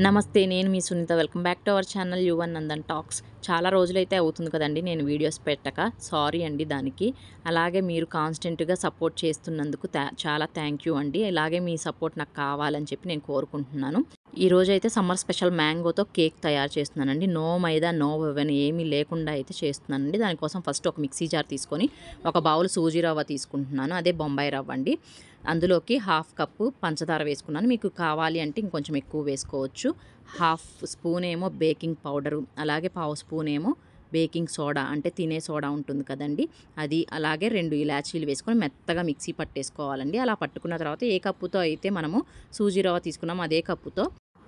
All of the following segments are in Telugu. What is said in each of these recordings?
నమస్తే, నేను మీ Sunitha. Welcome back to our channel Yuvan Nandan talks. చాలా రోజులైతే అవుతుంది కదండి నేను వీడియోస్ పెట్టక. సారీ అండి దానికి. అలాగే మీరు కాన్స్టెంట్గా సపోర్ట్ చేస్తున్నందుకు చాలా థ్యాంక్ యూ అండి. అలాగే మీ సపోర్ట్ నాకు కావాలని చెప్పి నేను కోరుకుంటున్నాను. ఈరోజైతే సమ్మర్ స్పెషల్ మ్యాంగోతో కేక్ తయారు చేస్తున్నానండి. నో మైదా, నో ఓవెన్ ఏమీ లేకుండా అయితే చేస్తున్నానండి. దానికోసం ఫస్ట్ ఒక మిక్సీ జార్ తీసుకొని ఒక బౌల్ సూజీ రవ్వ తీసుకుంటున్నాను. అదే బొంబాయి రవ్వ అండి. అందులోకి హాఫ్ కప్పు పంచదార వేసుకున్నాను. మీకు కావాలి అంటే ఇంకొంచెం ఎక్కువ వేసుకోవచ్చు. హాఫ్ స్పూన్ ఏమో బేకింగ్ పౌడరు, అలాగే పావు స్పూన్ ఏమో బేకింగ్ సోడా, అంటే తినే సోడా ఉంటుంది కదండి అది, అలాగే 2 ఇలాచీలు వేసుకొని మెత్తగా మిక్సీ పట్టేసుకోవాలండి. అలా పట్టుకున్న తర్వాత ఏ కప్పుతో అయితే మనము సూజీ రవ్వ తీసుకున్నామో అదే కప్పుతో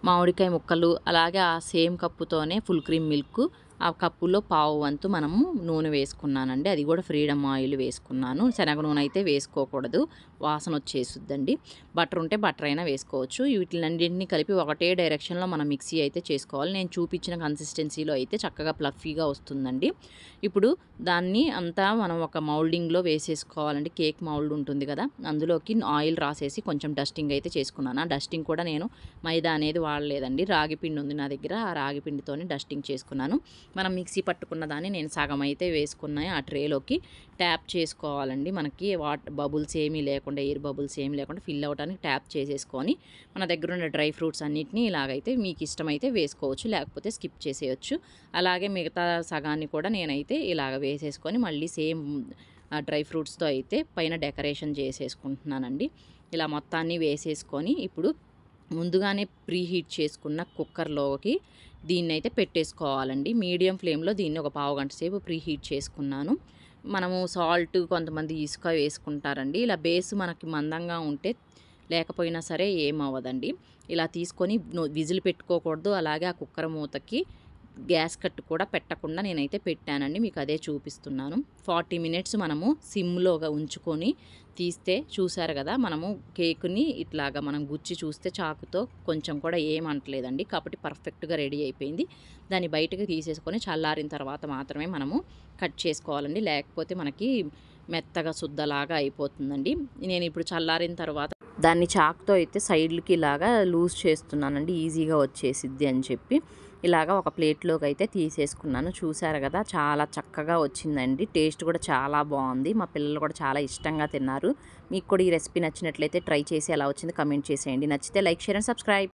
మామిడికాయ ముక్కలు, అలాగే ఆ సేమ్ కప్పుతోనే ఫుల్ క్రీమ్ మిల్క్, ఆ కప్పులో పావు వంతు మనము నూనె వేసుకున్నానండి. అది కూడా ఫ్రీడమ్ ఆయిల్ వేసుకున్నాను. శనగ నూనె అయితే వేసుకోకూడదు, వాసన వచ్చేస్తుందండి. బటర్ ఉంటే బటర్ అయినా వేసుకోవచ్చు. వీటిలన్నింటినీ కలిపి ఒకటే డైరెక్షన్లో మనం మిక్సీ అయితే చేసుకోవాలి. నేను చూపించిన కన్సిస్టెన్సీలో అయితే చక్కగా ప్లఫీగా వస్తుందండి. ఇప్పుడు దాన్ని అంతా మనం ఒక మౌల్డింగ్లో వేసేసుకోవాలండి. కేక్ మౌల్డ్ ఉంటుంది కదా, అందులోకి ఆయిల్ రాసేసి కొంచెం డస్టింగ్ అయితే చేసుకున్నాను. ఆ డస్టింగ్ కూడా నేను మైదా అనేది వాడలేదండి. రాగి పిండి ఉంది నా దగ్గర, ఆ రాగి పిండితోనే డస్టింగ్ చేసుకున్నాను. మనం మిక్సీ పట్టుకున్న దాన్ని నేను సగం అయితే వేసుకున్నాను. ఆ ట్రేలోకి ట్యాప్ చేసుకోవాలండి. మనకి బబుల్స్ ఏమీ లేకుండా, ఎయిర్ బబుల్స్ ఏమీ లేకుండా ఫిల్ అవ్వడానికి ట్యాప్ చేసేసుకొని మన దగ్గర ఉన్న డ్రై ఫ్రూట్స్ అన్నిటినీ ఇలాగైతే మీకు ఇష్టమైతే వేసుకోవచ్చు, లేకపోతే స్కిప్ చేసేయచ్చు. అలాగే మిగతా సగాన్ని కూడా నేనైతే ఇలాగ వేసేసుకొని మళ్ళీ సేమ్ డ్రై ఫ్రూట్స్తో అయితే పైన డెకరేషన్ చేసేసుకుంటున్నానండి. ఇలా మొత్తాన్ని వేసేసుకొని ఇప్పుడు ముందుగానే ప్రీ హీట్ చేసుకున్న కుక్కర్లోకి దీన్నైతే పెట్టేసుకోవాలండి. మీడియం ఫ్లేమ్లో దీన్ని ఒక పావు గంట సేపు ప్రీ హీట్ చేసుకున్నాను. మనము సాల్ట్, కొంతమంది ఇసుక వేసుకుంటారండి. ఇలా బేస్ మనకి మందంగా ఉంటే లేకపోయినా సరే ఏమవ్వదండి. ఇలా తీసుకొని విజిల్ పెట్టుకోకూడదు. అలాగే ఆ కుక్కర్ మూతకి గ్యాస్ కట్ కూడా పెట్టకుండా నేనైతే పెట్టానండి. మీకు అదే చూపిస్తున్నాను. 40 మినిట్స్ మనము సిమ్లోగా ఉంచుకొని తీస్తే చూసారు కదా, మనము కేకుని ఇట్లాగా మనం గుచ్చి చూస్తే చాకుతో కొంచెం కూడా ఏమంటలేదండి. కాబట్టి పర్ఫెక్ట్గా రెడీ అయిపోయింది. దాన్ని బయటకు తీసేసుకొని చల్లారిన తర్వాత మాత్రమే మనము కట్ చేసుకోవాలండి. లేకపోతే మనకి మెత్తగా శుద్ధలాగా అయిపోతుందండి. నేను ఇప్పుడు చల్లారిన తర్వాత దాన్ని చాకుతో అయితే సైడ్లకి ఇలాగా లూజ్ చేస్తున్నానండి, ఈజీగా వచ్చేసిద్ది అని చెప్పి. ఇలాగా ఒక ప్లేట్లోకి అయితే తీసేసుకున్నాను. చూసారు కదా, చాలా చక్కగా వచ్చిందండి. టేస్ట్ కూడా చాలా బాగుంది. మా పిల్లలు కూడా చాలా ఇష్టంగా తిన్నారు. మీకు కూడా ఈ రెసిపీ నచ్చినట్లయితే ట్రై చేసి ఎలా వచ్చింది కమెంట్ చేసేయండి. నచ్చితే లైక్, షేర్ అండ్ సబ్స్క్రైబ్.